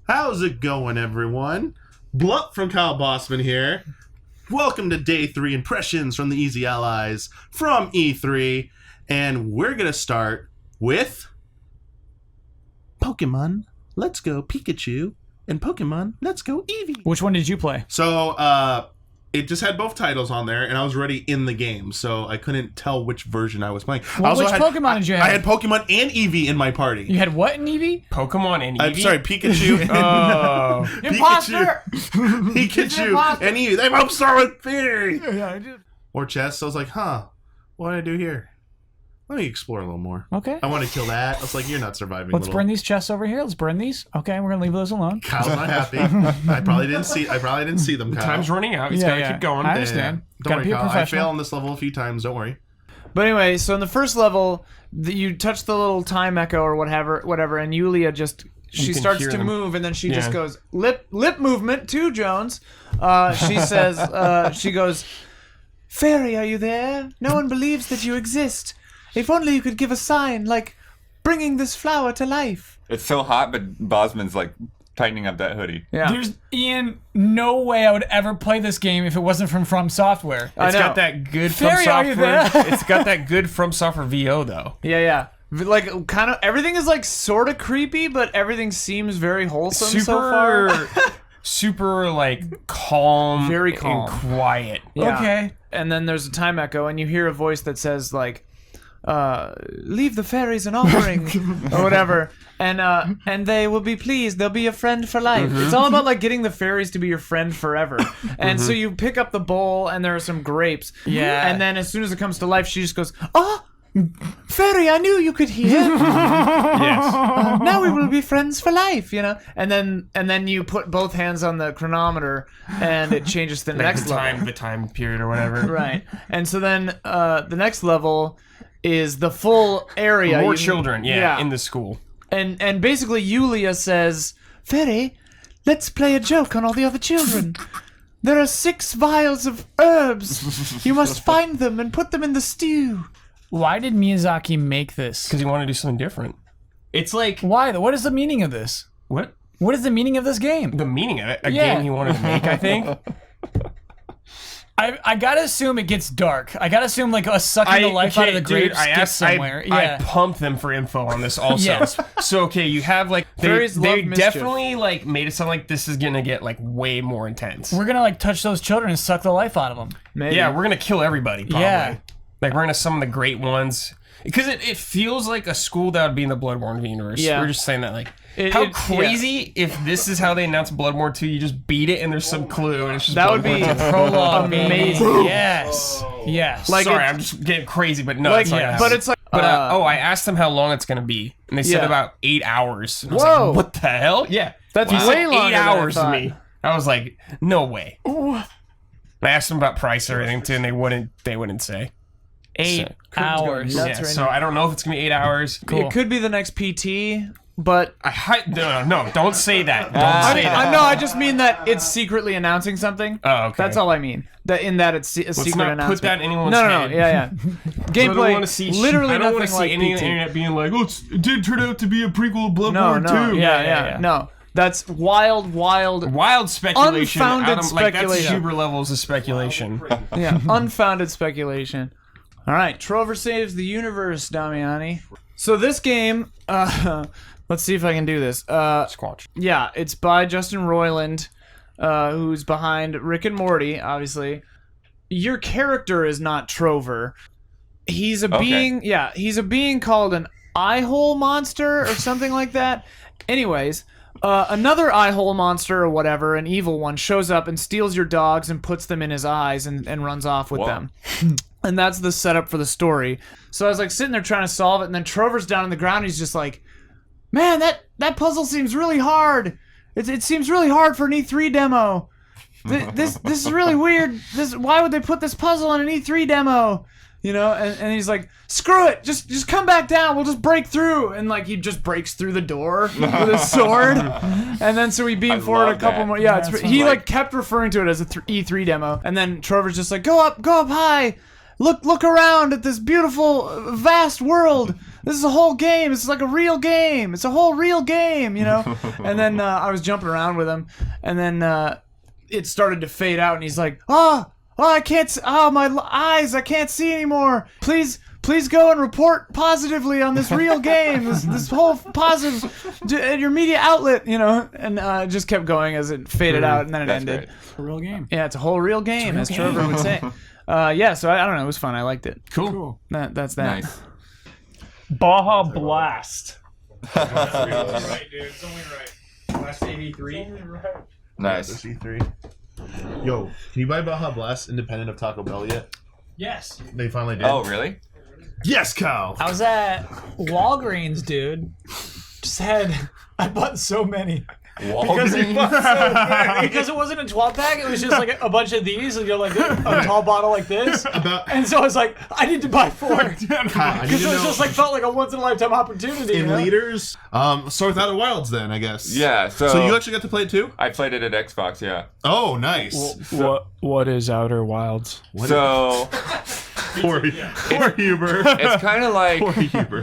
How's it going, everyone? Blup from Kyle Bossman here. Welcome to Day 3 Impressions from the Easy Allies from E3. And we're going to start with Pokemon Let's Go Pikachu and Pokemon Let's Go Eevee. Which one did you play? So, it just had both titles on there, and I was already in the game, so I couldn't tell which version I was playing. Well, which Pokemon did you have? I had Pokemon and Eevee in my party. You had what in Eevee? Pokemon and Eevee? I'm sorry, Pikachu. Oh. Imposter! Pikachu and Eevee. I'm sorry with theory. Yeah, I did. Or chess. So I was like, what do I do here? Let me explore a little more. Okay. I want to kill that. I was like, you're not surviving. Let's burn these chests over here. Let's burn these. Okay, we're gonna leave those alone. Kyle's not happy. I probably didn't see them. Kyle. Time's running out. He's gotta keep going. I understand. Don't worry, Kyle. I fail on this level a few times. Don't worry. But anyway, so in the first level, you touch the little time echo or whatever, and Yulia she starts to move, and then she just goes lip movement to Jones. She says, she goes, "Fairy, are you there? No one believes that you exist. If only you could give a sign, like bringing this flower to life." It's so hot, but Bosman's like tightening up that hoodie. Yeah. There's, Ian, no way I would ever play this game if it wasn't from Software. It's got that good Fairy, From are you Software. there? It's got that good From Software VO though. Yeah. Like, kind of, everything is like sort of creepy, but everything seems very wholesome so far. Super like calm, Very calm. and quiet. Yeah. Okay. And then there's a time echo, and you hear a voice that says like, leave the fairies an offering or whatever, and they will be pleased. They'll be a friend for life. It's all about like getting the fairies to be your friend forever. And so you pick up the bowl, and there are some grapes. Yeah. And then as soon as it comes to life, she just goes, "Oh, fairy, I knew you could hear. Yes. Now we will be friends for life," you know. And then you put both hands on the chronometer, and it changes to the Like next level. the time period or whatever. Right. And so then the next level is the full area. More children, in the school. And basically Yulia says, "Fairy, let's play a joke on all the other children. There are 6 vials of herbs. You must find them and put them in the stew." Why did Miyazaki make this? Because you want to do something different. It's like Why? What is the meaning of this? what? What is the meaning of this game? The meaning of it. A Yeah. game he wanted to make, I think. I gotta assume it gets dark. I gotta assume like us sucking the life out of the grapes gets somewhere. I pumped them for info on this also. Yes. So okay, you have like they Fairies love mischief. definitely like made it sound like this is gonna get like way more intense. We're gonna like touch those children and suck the life out of them. Maybe. Yeah, we're gonna kill everybody. Probably. Yeah. Like we're gonna summon the great ones because it feels like a school that would be in the Bloodborne universe. Yeah. We're just saying that like. How crazy if this is how they announce Bloodborne 2, you just beat it and there's some clue and it's just That would Bloodborne be 2. prologue. Amazing. Yes. Yes. Like Sorry, it's- I'm just getting crazy, but no. Like, it's not gonna but happen. it's like But I asked them how long it's gonna be, and they said Yeah. about 8 hours. And I was Whoa. like, what the hell? Yeah, That's he way said longer 8 than I hours to thought. me. I was like, no way. I asked them about price or anything too, and they wouldn't say. 8 going hours. nuts. Yeah, right so now. I don't know if it's gonna be 8 hours. It could be the next PT, but No, don't say that. Don't say that. no, I just mean that it's secretly announcing something. Oh, okay. That's all I mean. That it's a Let's secret not announcement. put that in anyone's No, head. yeah. Gameplay. I don't want to see. Literally I don't want nothing to see like any of PT. the internet being like, "Oh, it did turn out to be a prequel of No, Bloodborne 2." yeah. No, that's wild. Wild speculation. Unfounded Like that's speculation. super levels of speculation. Yeah, unfounded speculation. All right, Trover saves the universe, Damiani. So this game, let's see if I can do this. Squatch. Yeah, it's by Justin Roiland, who's behind Rick and Morty, obviously. Your character is not Trover. He's a being, he's a being called an eye-hole monster or something like that. Anyways, another eye-hole monster or whatever, an evil one, shows up and steals your dogs and puts them in his eyes and runs off with them. And that's the setup for the story. So I was like sitting there trying to solve it, and then Trover's down on the ground, and he's just like, "Man, that puzzle seems really hard. It seems really hard for an E3 demo. This is really weird. Why would they put this puzzle in an E3 demo?" You know, and he's like, "Screw it, just come back down. We'll just break through." And like he just breaks through the door with his sword, and then so we beam forward a couple more. Yeah, he like kept referring to it as a E3 demo, and then Trover's just like, go up high, look around at this beautiful, vast world. this is a whole game. It's like a real game. It's a whole real game, you know? And then I was jumping around with him, and then it started to fade out, and he's like, I can't see. Oh, my eyes, I can't see anymore. Please go and report positively on this real game. This whole positive, your media outlet, you know? And just kept going as it faded out, and then it ended. Great. A real game. Yeah, it's a whole real game, as Trover would say. Yeah, so I don't know. It was fun. I liked it. Cool. That's that. Nice. Baja Blast. Right, dude. It's only right. Last AV3. Nice. C3. Yo, can you buy Baja Blast independent of Taco Bell yet? Yes. They finally did. Oh, really? Yes, Kyle. I was at Walgreens, dude. I bought so many. Walgreens? Because it wasn't a 12-pack, it was just like a bunch of these, and you're like a tall bottle like this. And so I was like, I need to buy 4. Kyle, I need Because to it was know, just like felt like a once in a lifetime opportunity. in you know? leaders. So without a Wilds then, I guess. Yeah, So you actually got to play it too? I played it at Xbox, yeah. Oh, nice. What is Outer Wilds? So Poor Huber. it's kind of like Poor Huber.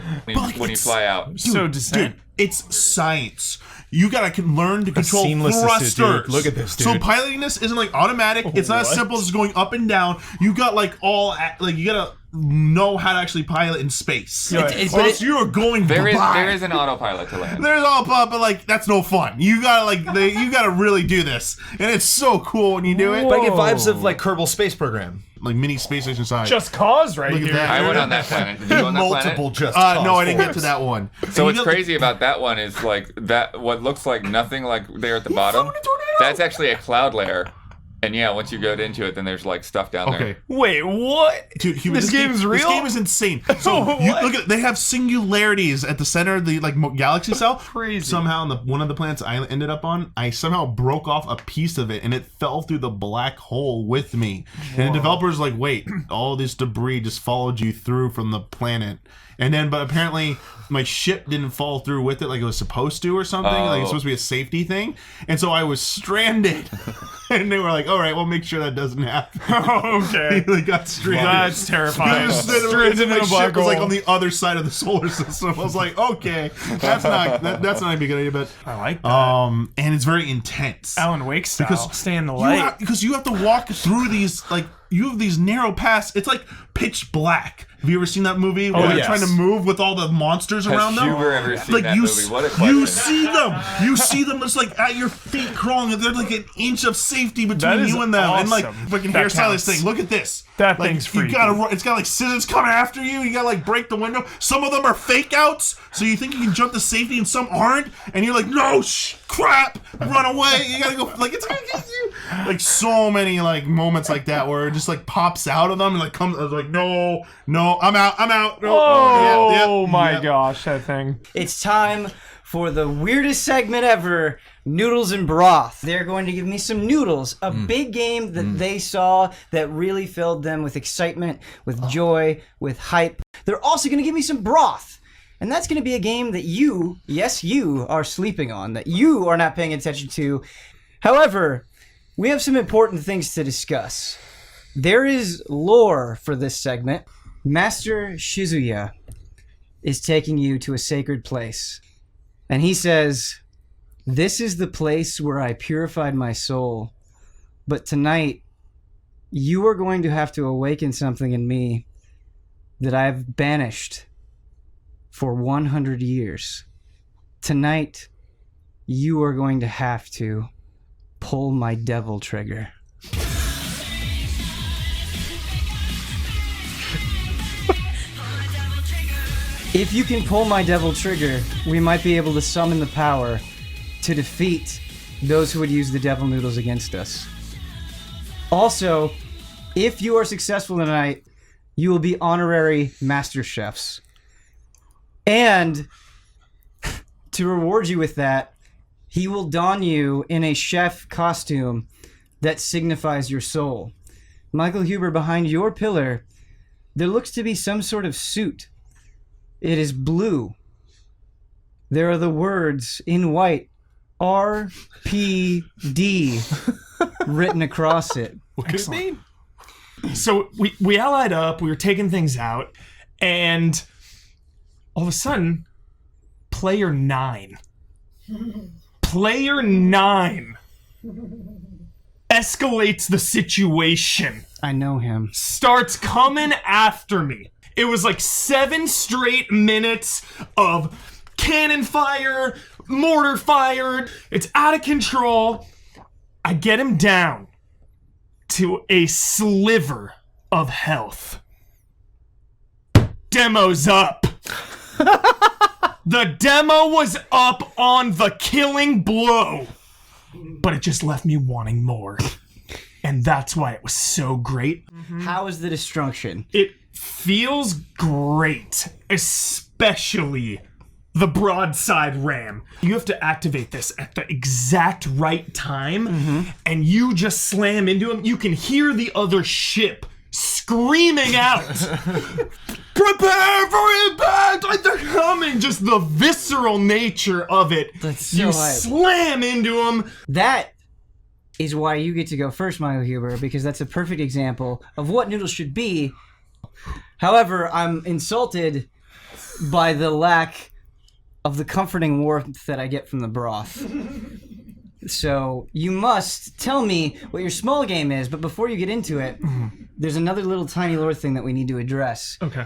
when you fly out. So Descent. Dude, it's science. You gotta learn to control seamlessness, thrusters. dude. Look at this, So dude. piloting this isn't like automatic. It's not as simple as going up and down. You got like you gotta know how to actually pilot in space. Or else you are going There by. is an autopilot to land. There's all pop, but like that's no fun. You gotta you gotta really do this, and it's so cool when you do it. But I get vibes of like Kerbal Space Program. Like mini space station size. Just Cause right Look at here. that. I went on that planet. Did you go on that Multiple planet? just No, I didn't cause get to that one. So And what's crazy about that one is like that. What looks like nothing, like there at the bottom. That's actually a cloud layer. And yeah, once you go into it, then there's like stuff down there. Okay. Wait, what? Dude, This game's real? This game is insane. So look at they have singularities at the center of the galaxy cell. Crazy. Somehow, on one of the planets I ended up on, I somehow broke off a piece of it, and it fell through the black hole with me. And the developer's like, "Wait, all this debris just followed you through from the planet." And then, but apparently, my ship didn't fall through with it like it was supposed to, or something. Like it's supposed to be a safety thing, and so I was stranded. And they were like, "All right, we'll make sure that doesn't happen." Okay. They got stranded. That's terrifying. Stranded in a my black ship was like hole. on the other side of the solar system. I was like, okay, that's not a good idea, but I like that. and it's very intense. Alan Wake style. Because Stay in the light. Because you have to walk through these you have these narrow paths. It's like Pitch Black. Have you ever seen that movie where they're yes. trying to move with all the monsters around them? Has Huber ever seen that you movie? What a you question. see them just like at your feet crawling, and there's like an inch of safety That between is you and them. And like awesome. fucking That hairstylist counts. thing. Look at this. That like, thing's you freaky. gotta. It's got like scissors coming after you. You gotta like break the window. Some of them are fake outs, so you think you can jump to safety, and some aren't. And you're like, no, crap, run away. You gotta go. Like it's gonna get you. Like so many like moments like that where it just like pops out of them and like comes. I was like, no, I'm out. No, Oh my yeah. gosh, that thing. It's time for the weirdest segment ever, Noodles and Broth. They're going to give me some noodles, a big game that they saw that really filled them with excitement, with joy, with hype. They're also going to give me some broth. And that's going to be a game that you, yes, you are sleeping on, that you are not paying attention to. However, we have some important things to discuss. There is lore for this segment. Master Shizuya is taking you to a sacred place. And he says, "This is the place where I purified my soul. But tonight, you are going to have to awaken something in me that I've banished for 100 years. Tonight, you are going to have to pull my devil trigger." If you can pull my devil trigger, we might be able to summon the power to defeat those who would use the devil noodles against us. Also, if you are successful tonight, you will be honorary master chefs. And to reward you with that, he will don you in a chef costume that signifies your soul. Michael Huber, behind your pillar, there looks to be some sort of suit. It is blue. There are the words in white, RPD, written across it. What could it mean? So we allied up, we were taking things out, and all of a sudden, Player 9 escalates the situation. I know him. Starts coming after me. It was like 7 straight minutes of cannon fire, mortar fire. It's out of control. I get him down to a sliver of health. Demo's up. The demo was up on the killing blow, but it just left me wanting more. And that's why it was so great. How is the destruction? It feels great, especially the broadside ram. You have to activate this at the exact right time, and you just slam into him. You can hear the other ship screaming out, "Prepare for impact!" Like they're coming. Just the visceral nature of it. That's so you hype. slam into him. That is why you get to go first, Michael Huber, because that's a perfect example of what noodles should be. However, I'm insulted by the lack of the comforting warmth that I get from the broth. So you must tell me what your small game is, but before you get into it, there's another little tiny lore thing that we need to address. Okay.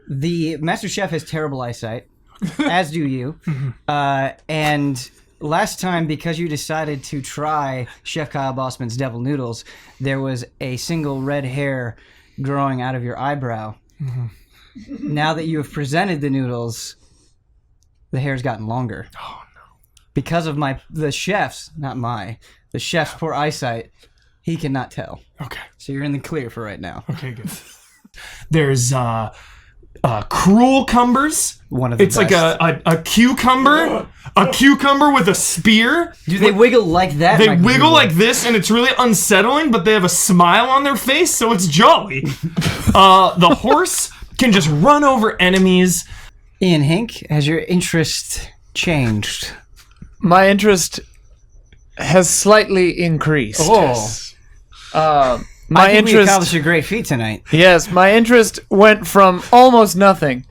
The Master Chef has terrible eyesight, as do you. And last time, because you decided to try Chef Kyle Bossman's Devil Noodles, there was a single red hair growing out of your eyebrow. Now that you have presented the noodles, the hair's gotten longer. Oh no. Because of the chef's poor eyesight, he cannot tell. Okay. So you're in the clear for right now. Okay, good. There's cruel cumbers. One of the It's best. like a cucumber. A cucumber with a spear. Do they wiggle like that? They Michael wiggle Huber? like this, and it's really unsettling, but they have a smile on their face, so it's jolly. The horse can just run over enemies. Ian Hink, has your interest changed? My interest has slightly increased. I My think we interest. accomplished a great feat tonight. Yes, my interest went from almost nothing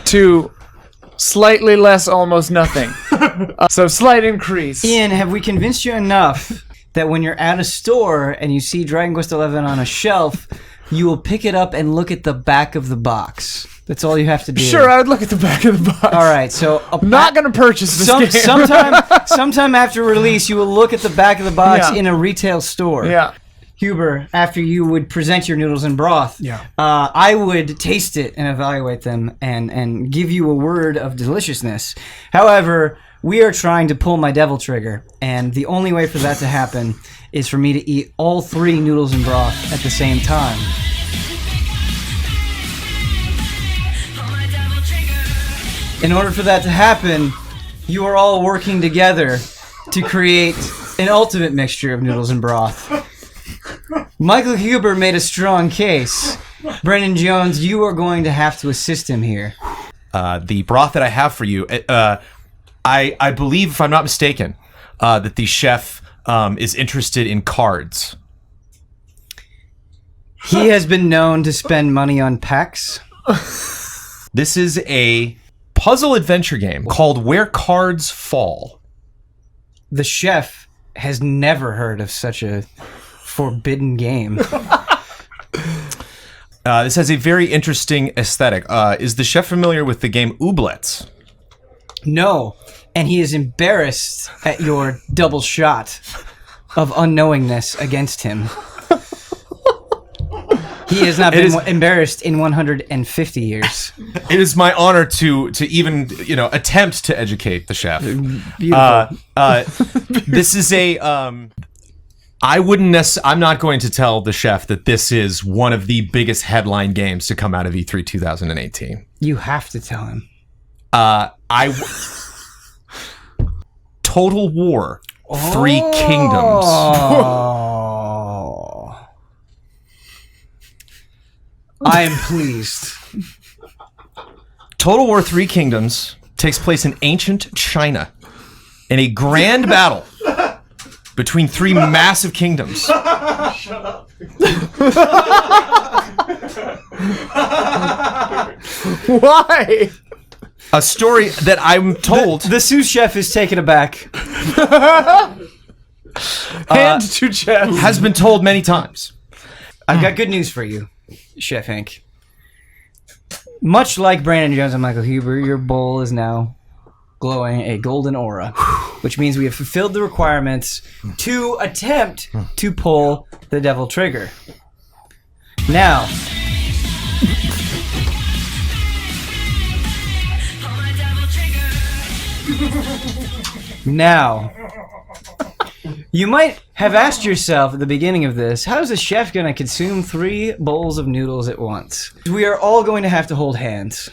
to slightly less almost nothing. So slight increase. Ian, have we convinced you enough that when you're at a store and you see Dragon Quest XI on a shelf, you will pick it up and look at the back of the box? That's all you have to do. Sure, I would look at the back of the box. All right, so I'm not going to purchase this game. sometime after release, you will look at the back of the box Yeah. in a retail store. Yeah. Huber, after you would present your noodles and broth, I would taste it and evaluate them and give you a word of deliciousness. However, we are trying to pull my devil trigger, and the only way for that to happen is for me to eat all 3 noodles and broth at the same time. In order for that to happen, you are all working together to create an ultimate mixture of noodles and broth. Michael Huber made a strong case. Brendan Jones, you are going to have to assist him here. The broth that I have for you, I believe, if I'm not mistaken, that the chef is interested in cards. He has been known to spend money on packs. This is a puzzle adventure game called Where Cards Fall. The chef has never heard of such a forbidden game. This has a very interesting aesthetic. Is the chef familiar with the game Oubliettes? No, and he is embarrassed at your double shot of unknowingness against him. He has not been embarrassed in 150 years. It is my honor to even attempt to educate the chef. Beautiful. This is a I'm not going to tell the chef that this is one of the biggest headline games to come out of E3 2018. You have to tell him. Total War, 3 Kingdoms. I am pleased. Total War 3 Kingdoms takes place in ancient China in a grand battle between three massive kingdoms. Why? A story that I'm told The sous chef is taken aback. Hand to Jeff. has been told many times. I've got good news for you, Chef Hank. Much like Brandon Jones and Michael Huber, your bowl is now glowing a golden aura, which means we have fulfilled the requirements to attempt to pull the devil trigger. Now, you might have asked yourself at the beginning of this, how is a chef going to consume 3 bowls of noodles at once? We are all going to have to hold hands.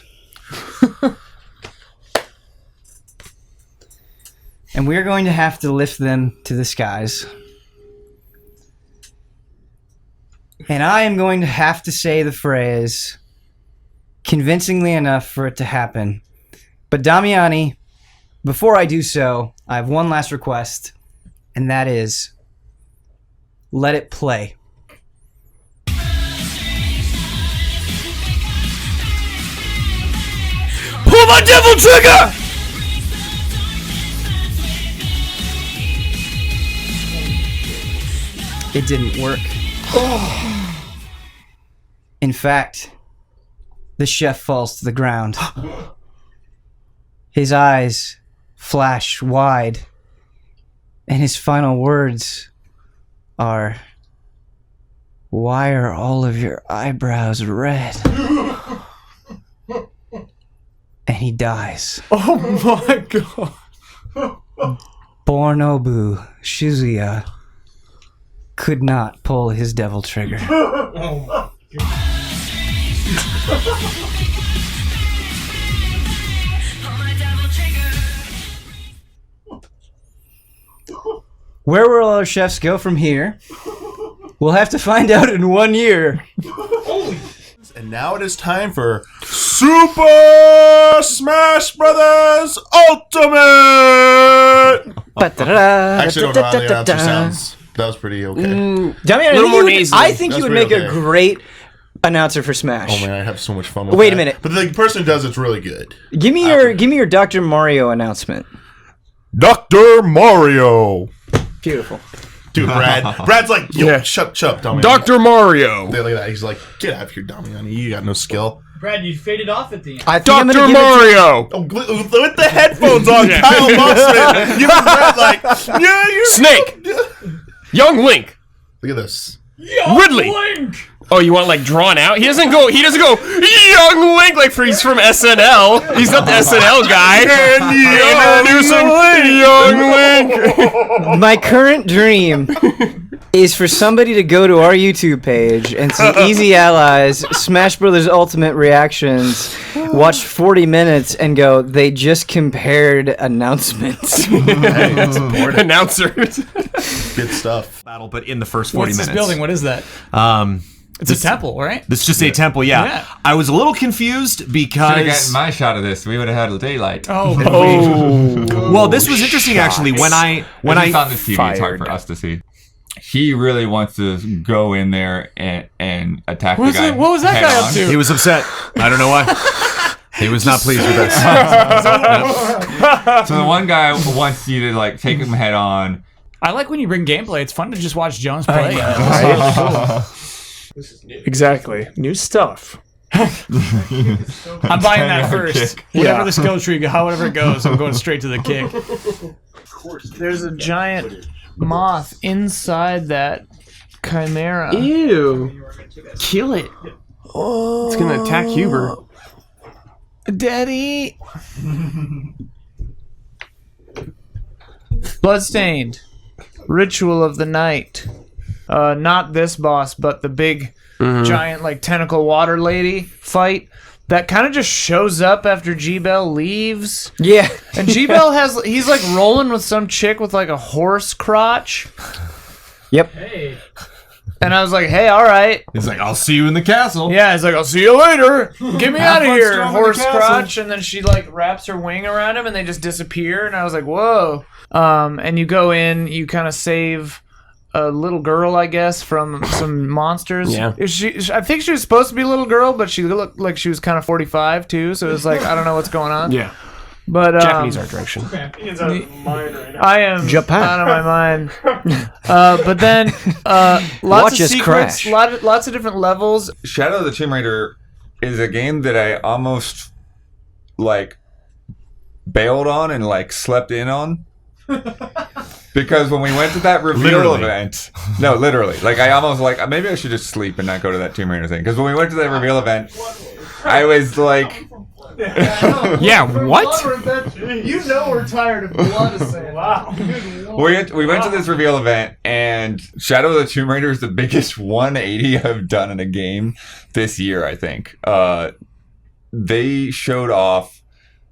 And we're going to have to lift them to the skies. And I am going to have to say the phrase convincingly enough for it to happen. But Damiani, before I do so, I have one last request, and that is, let it play. Pull my devil trigger! It didn't work. In fact, the chef falls to the ground. His eyes flash wide, and his final words are, "Why are all of your eyebrows red?" And he dies. Oh my god. Bornobu Shizuya could not pull his devil trigger. Where will our chefs go from here? We'll have to find out in 1 year. And now it is time for Super Smash Brothers Ultimate! Actually, I don't know how the announcer sounds. That was pretty okay. Damiani, I think That's you would make pretty a okay. great announcer for Smash. Oh man, I have so much fun with Wait that. a minute. But the person who does it's really good. Give me your Dr. Mario announcement. Dr. Mario! Beautiful. Dude, Brad's like, yo, shut up, Damiani. Dr. Mario. Look at that. He's like, get out of here, Damiani. You got no skill. Brad, you faded off at the end. I think I'm Dr. gonna give it to- Mario. Oh, with the headphones on, Kyle Mossman. You Brad like, yeah, you're... Snake. Young Link. Look at this. Ridley. Oh, you want like drawn out? He doesn't go Young Link like he's from SNL. He's not the SNL guy. Young Link. My current dream is for somebody to go to our YouTube page and see Easy Allies Smash Brothers Ultimate reactions, watch 40 minutes, and go, they just compared announcements. Announcers. Good stuff. Battle, but in the first 40 What's minutes. this building? What is that? It's a temple, right? This is just a temple, yeah. Yeah. I was a little confused Should have because gotten my shot of this. We would have had daylight. Oh, well, this was interesting actually when I It's on the TV. It's hard for us to see. He really wants to go in there and attack the guy. What was that head guy on. up to? he was upset. I don't know why. He was not pleased with us. So the one guy wants you to like take him head on. I like when you bring gameplay. It's fun to just watch Jones play. Exactly. New stuff. I'm buying that first. Whatever the skill tree, however it goes, I'm going straight to the kick. There's a giant moth inside that chimera. Ew. Kill it. It's gonna attack Huber. Daddy. Bloodstained. Ritual of the night. Not this boss, but the big giant like tentacle water lady fight that kind of just shows up after G-Bell leaves. Yeah. And G-Bell he's like rolling with some chick with like a horse crotch. Yep. Hey. And I was like, hey, all right. He's like, I'll see you in the castle. Yeah, he's like, I'll see you later. Get me out of fun here, storming the horse castle. crotch. And then she like wraps her wing around him and they just disappear. And I was like, whoa. And you go in, you kind of save a little girl, I guess, from some monsters. Yeah. I think she was supposed to be a little girl, but she looked like she was kind of 45 too. So it was like, I don't know what's going on. Yeah. But Japanese art direction. I am Japan. out of my mind. But then lots Watch of us secrets, crash. lots of different levels. Shadow of the Tomb Raider is a game that I almost like bailed on and like slept in on. Because when we went to that reveal event, no, literally, like I almost like maybe I should just sleep and not go to that Tomb Raider thing. Because when we went to that reveal event, I was like, Yeah, what? You know we're tired of blood saying. Wow. we went to this reveal event, and Shadow of the Tomb Raider is the biggest 180 I've done in a game this year, I think. They showed off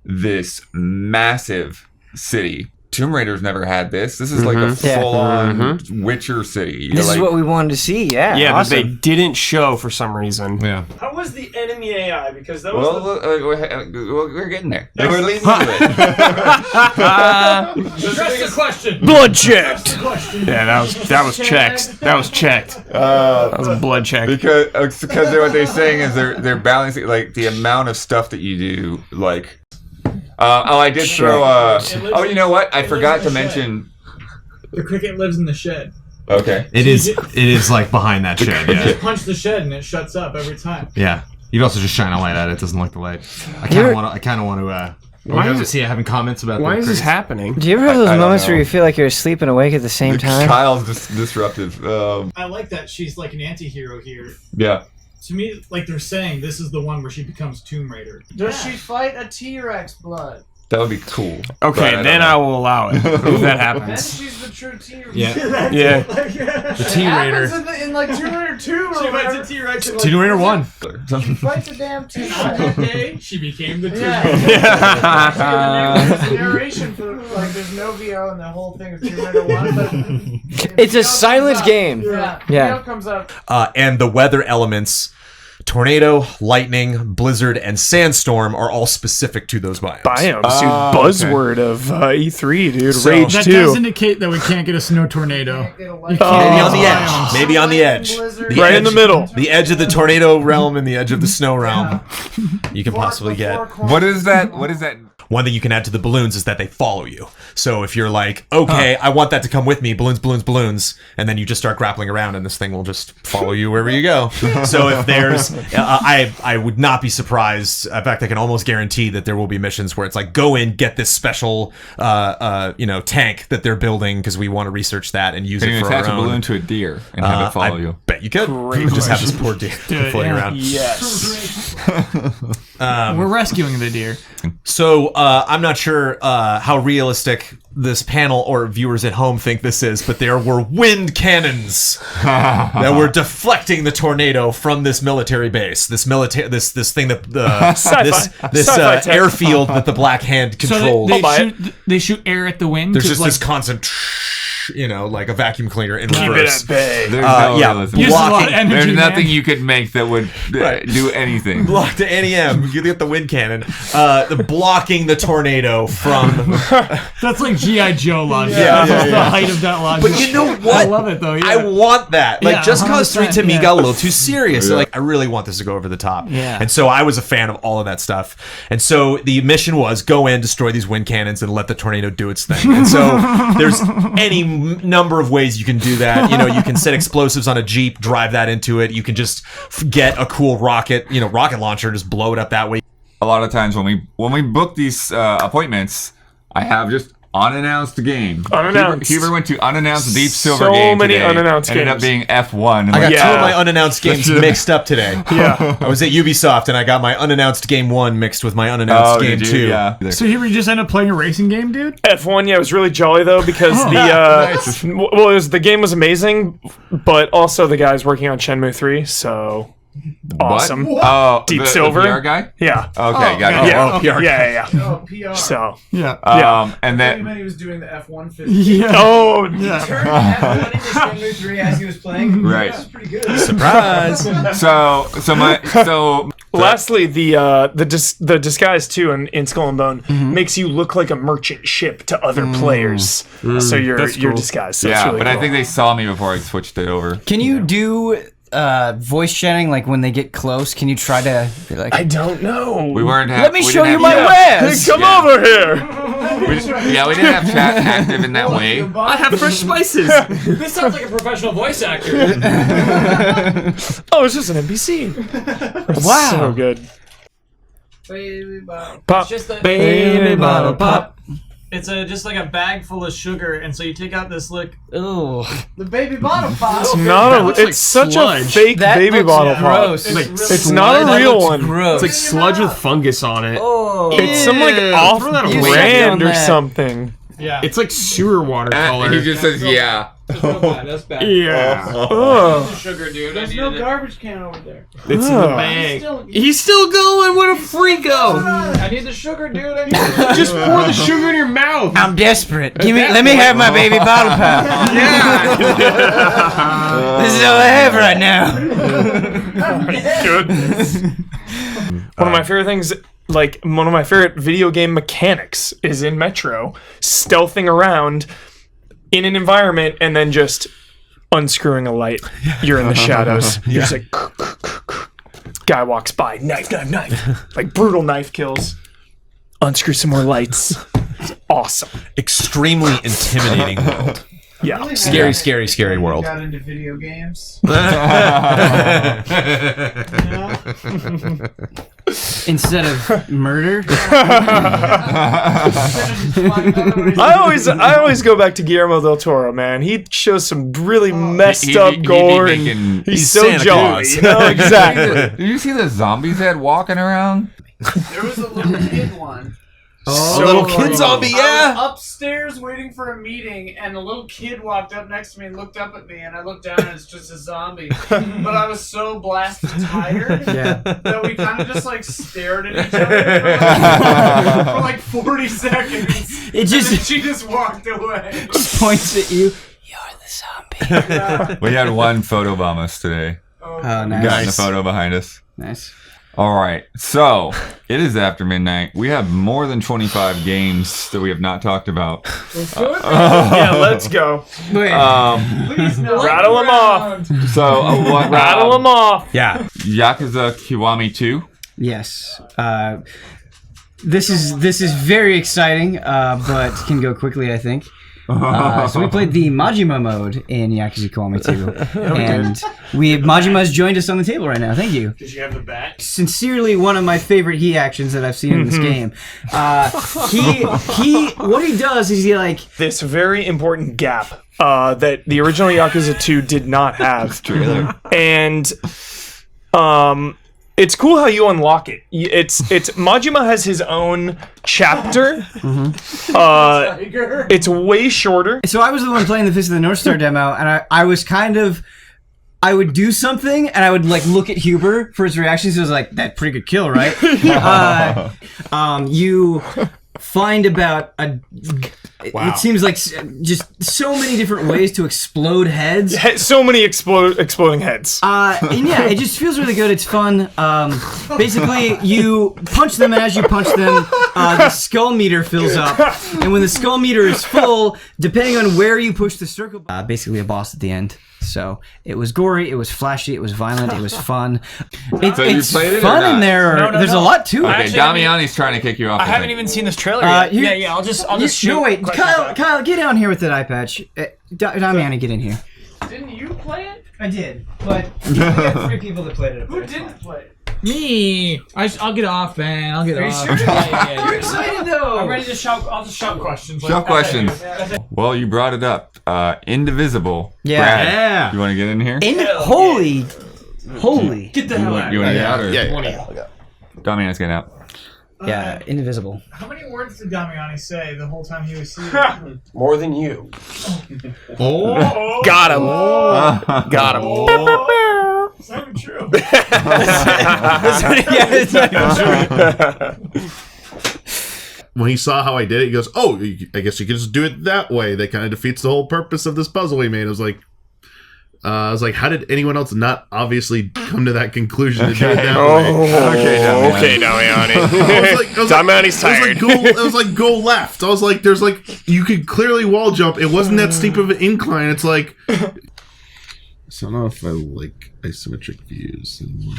this massive city. Tomb Raider's never had this. This is like a full-on Witcher city. This is what we wanted to see. Yeah. Yeah, awesome. but they didn't show for some reason. Yeah. How was the enemy AI? Because that was we're getting there. We're leading to it. Address the question. Blood checked. Yeah, that was checked. That was checked. That was a blood check. Because what they're saying is they're balancing like the amount of stuff that you do. Like, I did throw. Oh, you know what? I forgot to mention. The cricket lives in the shed. Okay. It is like behind that shed. You Yeah. just punch the shed and it shuts up every time. Yeah. You can also just shine a light at it. It doesn't like the light. I kind of want to. Why is it- see? Having comments about. Why the is this crazy- happening? Do you ever have those I don't moments where know. you feel like you're asleep and awake at the same time? Kyle's disruptive. I like that she's like an anti-hero here. Yeah. To me, like they're saying, this is the one where she becomes Tomb Raider. Does she fight a T-Rex blood? That would be cool. Okay, then I will allow it if that Then happens. she's the true T-Rex. Yeah. Yeah. The It Tomb happens Raider. in like Tomb Raider 2 or She fights whatever. a T-Rex. and, Tomb Raider 1. She fights a damn T-Rex. on that day, she became the Tomb Yeah. Raider. There's a narration for like there's no VO and the whole thing of Tomb Raider 1, but It's a silent game. Yeah. Yeah. VO comes up. And the weather elements, tornado, lightning, blizzard, and sandstorm are all specific to those biomes. Biomes, dude. okay. Buzzword of E3, dude. So- Rage That 2. does indicate that we can't get a snow tornado. Maybe on the edge. Maybe on the edge. Right in the middle. The edge of the tornado realm and the edge of the snow realm. You can possibly get. What is that? What is that? One thing you can add to the balloons is that they follow you. So if you're like, okay, I want that to come with me, balloons, balloons, balloons, and then you just start grappling around and this thing will just follow you wherever you go. So if there's, I would not be surprised. In fact, I can almost guarantee that there will be missions where it's like, go in, get this special, tank that they're building because we want to research that and use Can it you for our attach a own. balloon to a deer and have it follow I you? bet you could. You could just have this poor deer floating around. Yes. We're rescuing the deer. So I'm not sure how realistic this panel or viewers at home think this is, but there were wind cannons that were deflecting the tornado from this military base. This thing that this Sci-fi tech. airfield that the Black Hand controlled. They shoot air at the wind. There's 'cause, just like, this constant, like a vacuum cleaner in Keep it reverse. at bay. There's no Yeah, realism. uses a lot of blocking- energy, There's man. nothing you could make that would do anything. Block to NEM. You get the wind cannon. Blocking the tornado from. That's like G.I. Joe logic. Yeah, That's the height of that logic. But you know what? I love it though. Yeah. I want that. Like, Yeah, just cause 3 to me 100%, got a little too serious. Yeah. Like, I really want this to go over the top. Yeah. And so I was a fan of all of that stuff. And so the mission was go in, destroy these wind cannons, and let the tornado do its thing. And so there's any number of ways you can do that. You know, you can set explosives on a Jeep, drive that into it. You can just get a cool rocket launcher, just blow it up that way. A lot of times when we book these appointments, I have just unannounced game. Unannounced. Huber went to unannounced Deep Silver So game many today. unannounced Ended up games. being F1. And I got like, 2 of my unannounced games That's- mixed up today. Yeah. I was at Ubisoft and I got my unannounced game 1 mixed with my unannounced game did 2. you? Yeah. So here we just end up playing a racing game, dude. F1, yeah, it was really jolly though because the game was amazing, but also the guys working on Shenmue 3, so Awesome. What? Oh, Deep the Silver? PR guy? Yeah. Okay, got it. Yeah. PR. Yeah. Oh, PR. So. And then He was doing the F-150. Yeah. Oh, yeah. Turned F1 into Shenmue 3 as he was playing. right. That's pretty good. Surprise. Lastly, the disguise too in Skull and Bone makes you look like a merchant ship to other players. So you're disguised. So it's yeah, really but cool. I think they saw me before I switched it over. Can you do voice chatting like when they get close? Can you try to be like, I don't know. We weren't. let me we show didn't you have my chat. wares? Come over here. We didn't have chat active in that way. I have fresh spices. This sounds like a professional voice actor. Oh, it's just an NPC. Wow. So good. Baby bottle. Pop. It's just a Baby bottle pop. It's just like a bag full of sugar, and so you take out this lick. Ooh, The baby bottle pop. It's not a. looks It's like such sludge. a fake that baby looks bottle pop. gross. It's not a real one. Gross. It's like sludge with fungus on it. oh, It's some like Ew, off throw that away. brand or You said something. Yeah. It's like sewer water color. He just says, "Yeah." That's real bad. That's bad. Yeah. There's Oh. sugar, dude. There's no garbage can over there. It's in the bag. He's still going. What a freako! I need the sugar, dude. I need the Just pour the sugar in your mouth. I'm desperate. Let me have my baby bottle pop. This is all I have right now. Goodness. One of my favorite things, like one of my favorite video game mechanics, is in Metro, stealthing around in an environment and then just unscrewing a light. You're in the shadows. You're just like, guy walks by, knife, like brutal knife kills. Unscrew some more lights. It's awesome. Extremely intimidating world. Yeah. Scary world. got into video games. Instead of murder. I always go back to Guillermo del Toro, man. He shows some really messed up gore, and he's so Santa jolly. Claus. You know? Exactly. Did you see the zombies they had walking around? There was a little kid one. A little kid zombie, I yeah. was upstairs waiting for a meeting, and a little kid walked up next to me and looked up at me, and I looked down, and it's just a zombie. But I was so blasted tired that we kind of just like stared at each other for like 40 seconds. It just and then she just walked away. points at you. You're the zombie. We had one photo bomb us today. Oh, Got in the nice. photo behind us. Nice. All right, so it is after midnight. We have more than 25 games that we have not talked about. Yeah, let's go. Wait. Please, no. Rattle them off. So, Rattle them off. Yeah. Yakuza Kiwami 2. Yes. This is very exciting, but can go quickly, I think. So we played the Majima mode in Yakuza Kiwami 2, and Majima's joined us on the table right now. Thank you. Did you have the bat? Sincerely, one of my favorite he actions that I've seen in this game. What he does is he like This very important gap that the original Yakuza 2 did not have. And it's cool how you unlock it. It's Majima has his own chapter. It's way shorter. So I was the one playing the Fist of the North Star demo, and I was kind of, I would do something, and I would like look at Huber for his reactions. He was like, "That pretty good kill, right?" You find about a. It seems like just so many different ways to explode heads. So many exploding heads. And yeah, it just feels really good. It's fun. Basically, you punch them, and as you punch them, the skull meter fills up. And when the skull meter is full, depending on where you push the circle, basically a boss at the end. So it was gory, it was flashy, it was violent, it was fun. So you It's played it or fun in not? there. No, There's a lot to it. Okay, Actually, Damiani's trying to kick you off. I haven't even seen this trailer yet. here- I'll just shoot. No, wait, questions back. Kyle, get down here with that eye patch. Damiani, get in here. Didn't you play it? I did, but we got 3 people that played it. Who didn't play it? Me! I'll get off, man. I'll get off. You're excited though. I'm ready to shout. I'll just shout questions. Shove questions. Well, you brought it up. Indivisible. Yeah. Brad, Yeah. you want to get in here? Holy. Get the hell out. You want to get out or? Yeah. Damiani's getting out. Yeah, indivisible. How many words did Damiani say the whole time he was seated? More than you. Oh. Got him. Got him. It's not even true. Yeah, it's not even true. When he saw how I did it, he goes, "Oh, I guess you could just do it that way. That kind of defeats the whole purpose of this puzzle we made." I was like, how did anyone else not obviously come to that conclusion to do it that way? Okay, Damiani. Damiani's tired. It was like go left. I was like, there's like you could clearly wall jump. It wasn't that steep of an incline. It's like, so I don't know if I like isometric views anymore.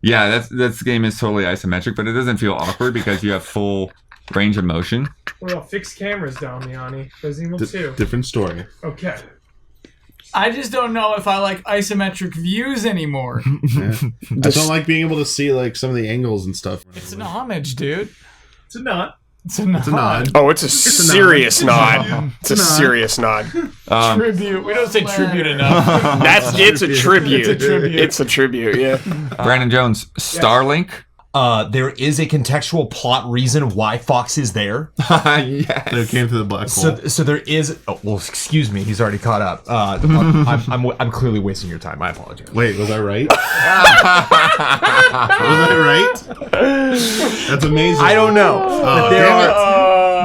Yeah, this game is totally isometric, but it doesn't feel awkward because you have full range of motion. What about fixed cameras, Damiani? Resident Evil 2. Different story. Okay. I just don't know if I like isometric views anymore. Yeah. I don't like being able to see like some of the angles and stuff. It's an homage, dude. It's a nod. It's a nod. It's a nod. Oh, it's a serious nod. It's a serious nod. Tribute. We don't say tribute enough. It's a tribute. It's a tribute. It's a tribute, yeah. Brandon Jones, Starlink. There is a contextual plot reason why Fox is there. Yes. They came through the black hole. So there is. Oh, well, excuse me. He's already caught up. I'm clearly wasting your time. I apologize. Wait, was I right? Was I right? That's amazing. I don't know. Oh, damn it.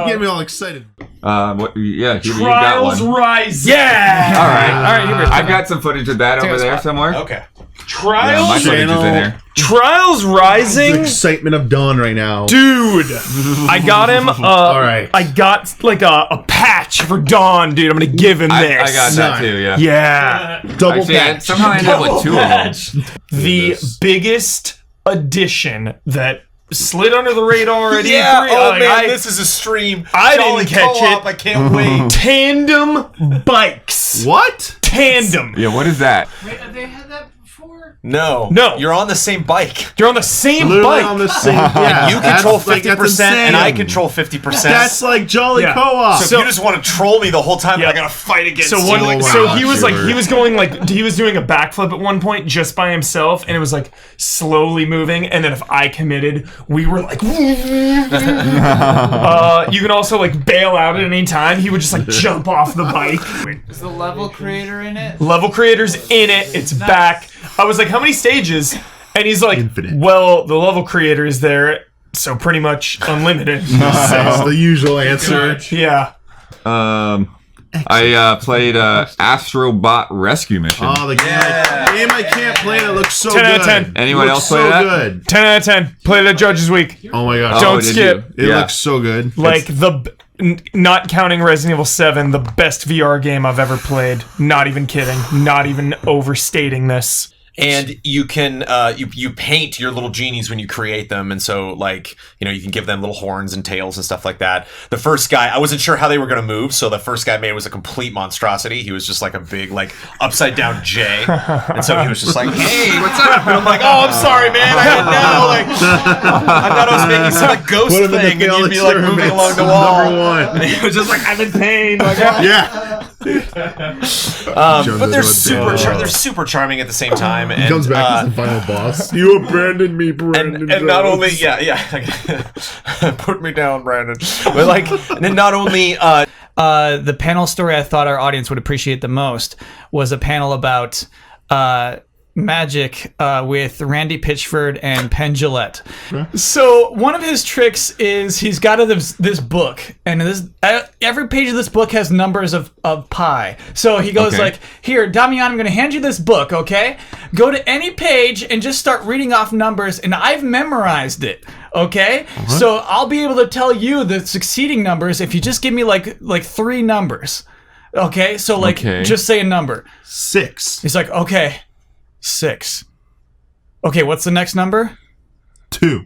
You get me all excited. Yeah, you got one. Rise. Yeah. All right. I've got some footage of that over there somewhere. Okay. Yeah, my footage is in there. Trials Rising. The excitement of dawn right now. Dude, I got him. All right. I got like a patch for Dawn, dude. I'm gonna give him this. I got that too, yeah. Yeah. Double Actually, patch. somehow I ended up with two of them. The biggest addition that slid under the radar at Yeah. E3. Oh like, man, this is a stream. I Jolly didn't catch co-op, it. I can't wait. Tandem bikes. What? Tandem. Yeah, what is that? Wait, they had that before? No. You're on the same bike. You're on the same Literally bike. on the same. Yeah, You control that's, like, 50%, that's and I insane. control 50%. That's like Jolly Yeah. Co-op. So if you just want to troll me the whole time, Yeah. I gotta fight against So you. one, wow. so he was like, Sure. he was going like, he was doing a backflip at one point just by himself, and it was like slowly moving. And then if I committed, we were like, you can also like bail out at any time. He would just like jump off the bike. Is the level creator in it? Level creator's in it. It's back. I was like, how many stages? And he's like, Infinite. well, the level creator is there, so pretty much unlimited. That's the usual answer. Yeah. I played Astrobot Rescue Mission. Oh, the game, game I can't play that looks so 10 good. out of 10. Anyone Looks else play so that? good. 10 out of 10. Play the Judges Week. Oh my gosh. Don't did skip. you? It Yeah. looks so good. Like not counting Resident Evil 7, the best VR game I've ever played. Not even kidding. Not even overstating this. And you can you paint your little genies when you create them, and so like you can give them little horns and tails and stuff like that. The first guy, I wasn't sure how they were going to move, so the first guy I made was a complete monstrosity. He was just like a big like upside down J, and so he was just like, "Hey, what's up?" And I'm like, "Oh, I'm sorry, man. I didn't know. Like, I thought I was making some like ghost Put him in thing, the and you'd be like moving experiments. along the wall." Number one. And he was just like, "I'm in pain." Like, Yeah. but they're they're super charming at the same time. He And, comes back as the final boss. You abandoned me, Brandon. and not Jones. only put me down, Brandon, but like and then not only The panel story I thought our audience would appreciate the most was a panel about magic with Randy Pitchford and Penn, Jillette. So one of his tricks is he's got this book, and every page of this book has numbers of pi. So he goes like, "Here, Damiani, I'm going to hand you this book, okay? Go to any page and just start reading off numbers, and I've memorized it." Okay, so I'll be able to tell you the succeeding numbers if you just give me like 3 numbers. Okay, so like just say a number. 6. He's like, okay, 6. Okay, what's the next number? 2.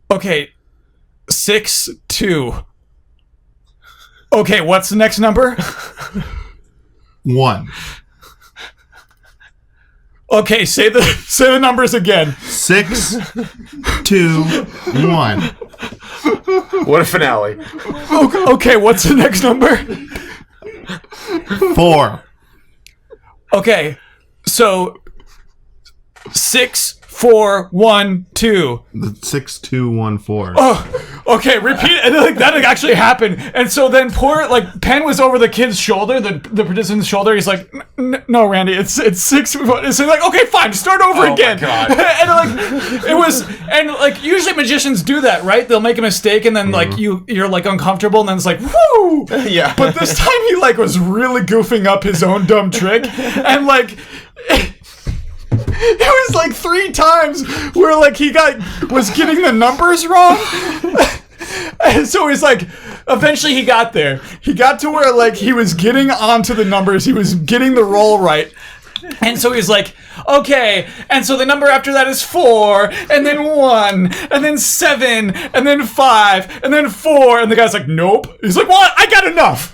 Okay, 6, 2. Okay, what's the next number? 1. Okay, say the numbers again. 6, 2, 1. What a finale. Okay, what's the next number? 4. Okay, so 6, 4, 1, 2. The 6214. Oh, okay, repeat it. And like that actually happened. And so then poor Penn was over the kid's shoulder, the participant's shoulder. He's like, no, Randy, it's 6. So like, okay, fine, start over again. My God. and usually magicians do that, right? They'll make a mistake and then you're like uncomfortable and then it's like, woo! Yeah. But this time he was really goofing up his own dumb trick and it was 3 times where he was getting the numbers wrong. And so he's eventually he got there. He got to where he was getting onto the numbers. He was getting the roll right. And so he's like, okay, and so the number after that is 4, and then 1, and then 7, and then 5, and then 4, and the guy's like, nope. He's like, well, I got enough.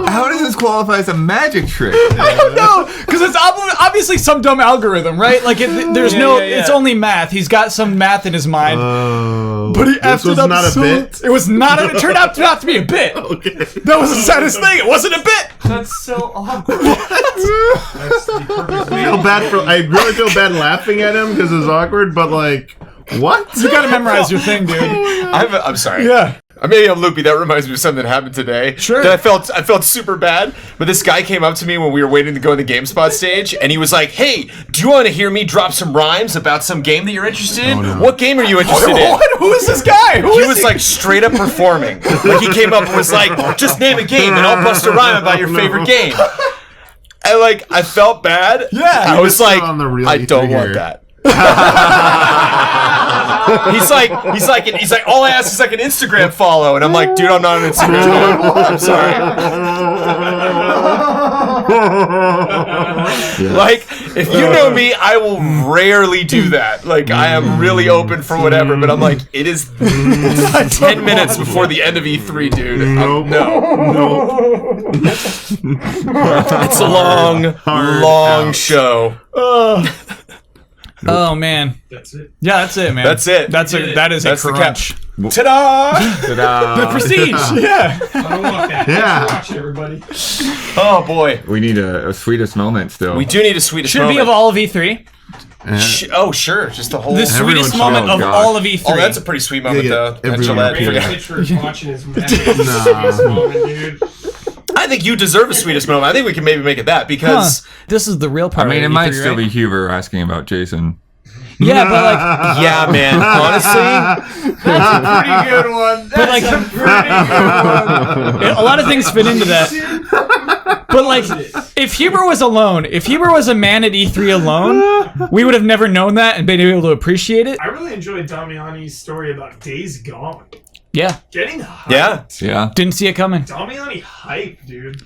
How does this qualify as a magic trick? I don't know, because it's obviously some dumb algorithm, right? It's only math. He's got some math in his mind. But he effed it up. Not a bit? It was not. It turned out not to be a bit. Okay. That was the saddest thing. It wasn't a bit. That's so awkward. I really feel bad laughing at him because it's awkward, but what? You gotta memorize your thing, dude. I'm sorry. Yeah. Maybe I'm loopy. That reminds me of something that happened today. Sure. That I felt super bad. But this guy came up to me when we were waiting to go in the GameSpot stage, and he was like, "Hey, do you want to hear me drop some rhymes about some game that you're interested in? no. What game are you interested in?" What? Who is this guy? He was straight up performing. He came up and was like, "Just name a game, and I'll bust a rhyme about your favorite game." And I felt bad. Yeah. I was like, on the real I don't E3 want here. that. He's like, all I ask is an Instagram follow, and I'm like, dude, I'm not an Instagram follow. I'm sorry. If you know me, I will rarely do that. I am really open for whatever, but I'm like, it is 10 minutes before the end of E3, dude. Nope. No. It's a long show. Oh man. That's it. Yeah, that's it, man. That's it. That is That's a the crunch. Ta-da! The prestige. Yeah. I don't want that. Yeah. Watch it, everybody. Oh boy. We need a sweetest moment still. We do need a sweetest Should it moment. be of all of E3? Oh, sure. Just the whole... The sweetest should. moment of God. all of E3. Oh, that's a pretty sweet moment, Yeah, though. That everyone Jillette. appeared. Yeah. Pitchford watching his moment, dude. I think you deserve a sweetest moment. I think we can maybe make it that, because... This is the real I part. mean, of it might E3, still right? be Huber asking about Jason. Yeah, but Yeah, man. Honestly... That's a pretty good one. That's a pretty good one. a lot of things fit into that. But if Huber was alone, if Huber was a man at E3 alone, we would have never known that and been able to appreciate it. I really enjoyed Damiani's story about Days Gone. Yeah. Getting hyped. Yeah. Yeah. Didn't see it coming. Damiani hype, dude.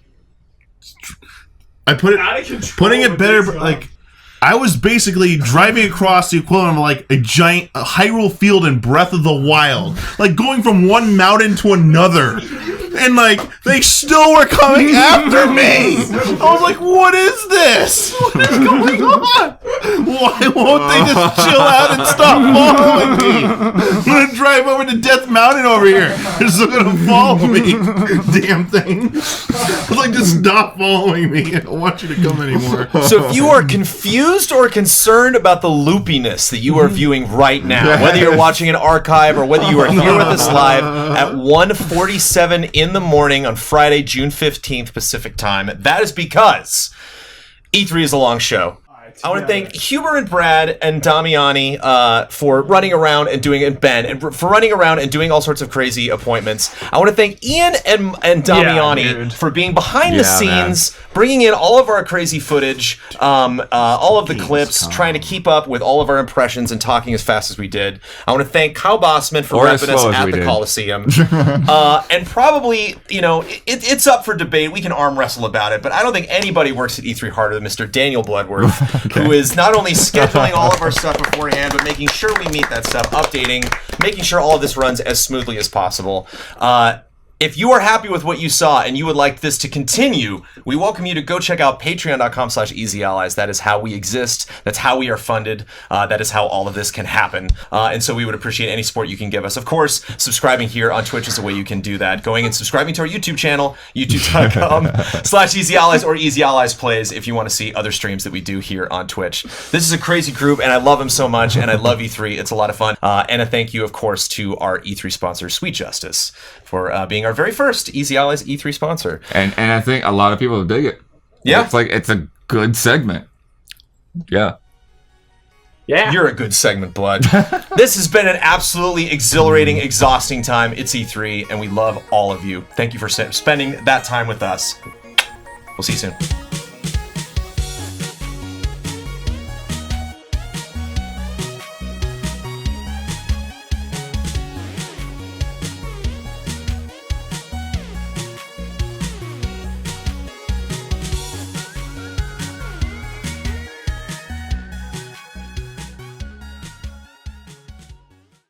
I put it, Out of control. putting it with better, Days Gone. like, I was basically driving across the equivalent of like a giant Hyrule field in Breath of the Wild, like going from one mountain to another, and like they still were coming after me. I was like, "What is this? What is going on? Why won't they just chill out and stop following me? I'm gonna drive over to Death Mountain over here. They're still gonna follow me. Damn thing! I was like, just stop following me. I don't want you to come anymore." So if you are confused or concerned about the loopiness that you are viewing right now, whether you're watching an archive or whether you are here with us live at 1:47 in the morning on Friday, June 15th Pacific time, that is because E3 is a long show. I want to thank Huber and Brad and Damiani for running around and doing it, Ben, and for running around and doing all sorts of crazy appointments. I want to thank Ian and Damiani for being behind the scenes, bringing in all of our crazy footage, all of the clips, trying to keep up with all of our impressions and talking as fast as we did. I want to thank Kyle Bossman for repping us at the Coliseum. And probably, you know, it's up for debate. We can arm wrestle about it, but I don't think anybody works at E3 harder than Mr. Daniel Bloodworth. Who is not only scheduling all of our stuff beforehand, but making sure we meet that stuff, updating, making sure all of this runs as smoothly as possible. If you are happy with what you saw and you would like this to continue, we welcome you to go check out patreon.com/easyallies. That is how we exist. That's how we are funded. That is how all of this can happen. And so we would appreciate any support you can give us. Of course, subscribing here on Twitch is a way you can do that. Going and subscribing to our YouTube channel, youtube.com/easyallies or Easy Allies Plays if you want to see other streams that we do here on Twitch. This is a crazy group, and I love them so much, and I love E3. It's a lot of fun. And a thank you, of course, to our E3 sponsor, Sweet Justice, for being our very first Easy Allies E3 sponsor. And I think a lot of people dig it. Yeah. It's a good segment. Yeah. Yeah. You're a good segment, Blood. This has been an absolutely exhilarating, exhausting time. It's E3, and we love all of you. Thank you for spending that time with us. We'll see you soon.